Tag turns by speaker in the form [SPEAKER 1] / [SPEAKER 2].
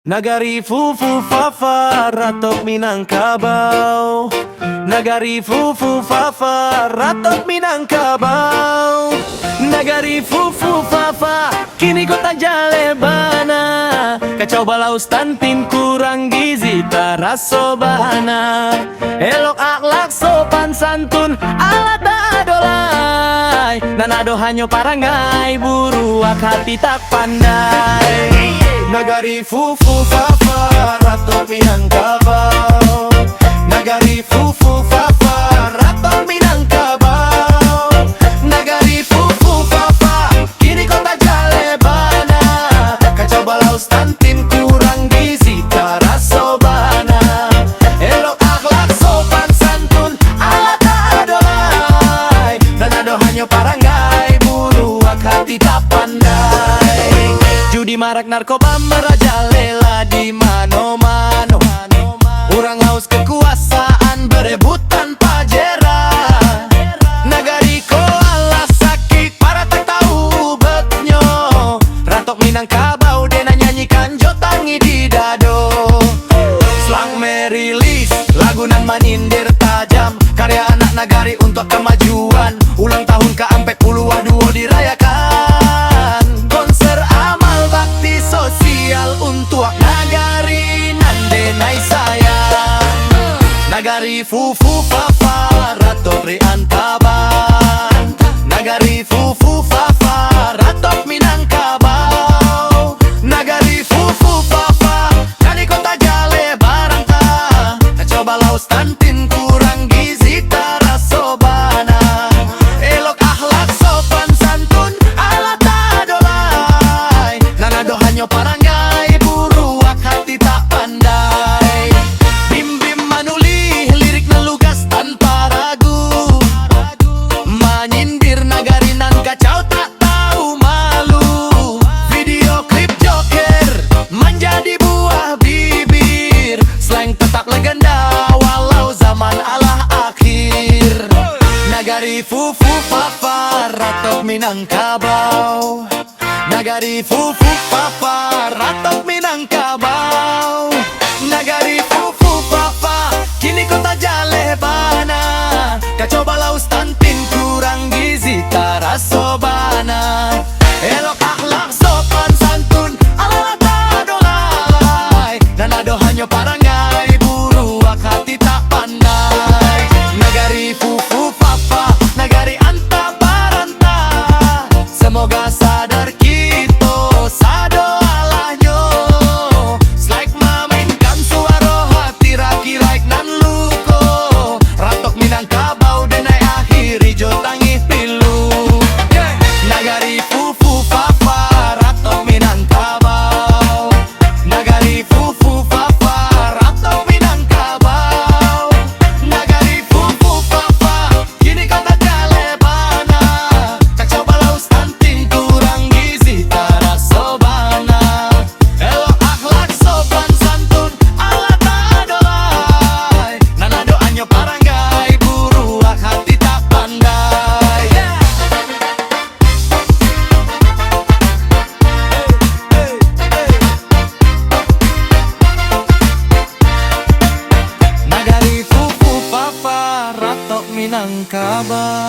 [SPEAKER 1] Nagari fufu fafa ratok Minangkabau. Nagari fufu fafa ratok Minangkabau. Nagari fufu fafa kini kota Jalebana. Kacau balau stunting kurang gizi tarasobana. Elok akhlak sopan santun ala dadolai. Nanado hanyo parangai buruak hati tak pandai. Nagari fufu fafa ratok Minangkabau. Nagari fufu fafa ratok Minangkabau. Nagari fufu fafa kini kota Jalebana. Kacau balau stunting kurang gizi tarasobana. Elok akhlak sopan santun ala dadolai. Nanado hanyo parangai buruak hati tak pandai. Judi marak narkoba merajalela di mano-mano. Urang haus kekuasaan berebutan pajera. Nagari ko ala sakit para tak tahu betnyo. Ratok Minangkabau dena nyanyikan jotangi di dado. Slang merilis lagu nan manindir tajam. Karya anak nagari untuk kemajuan. Ulang tahun ke-40 dirayakan. Konser amal bakti sosial untuk nagari nandenai sayang. Nagari fufu fafa ratok Minangkabau. Nagari fufu fafa ratok Minangkabau. Nagari fufu fafa kani kota Jalebaranta. Kacau balau stunting kurang gizi tarasobana. Elok akhlak sopan santun ala dadolai. Nanado hanyo parangai buruak hati tak pandai. Bim-bim manuli lirik nelugas tanpa ragu. Menyindir nagari nan kacau tak tahu malu. Video klip joker menjadi buah bibir. Slang tetap legenda walau zaman Allah akhir. Nagari fufu fafa ratok Minangkabau. Nagari fufu fafa ratok Minangkabau. Nagari fufu fafa kini kota Jalebana. Kacau balau stunting kurang gizi tarasobana. Elok akhlak sopan santun ala dadolai. Nanado hanyo parangai buruak hati tak pandai. Nagari fufu fafa nagari anta baranta. Semoga sadar kita sado alahnya. Slaik memainkan suara hati raki-raik nan luko. Ratok Minangkabau denai akhiri jotangi pilu. Nagari fufu fafa ratok Minangkabau. Nagari fufu fafa ratok Minangkabau. Nagari fufu fafa kini kota Jalebana. Kacau balau stunting kurang gizi tarasobana. Elok akhlak sopan santun ala dadolai. Nanado hanyo parangai buruak hati tak pandai. Nagari fufu fafa ratok Minangkabau.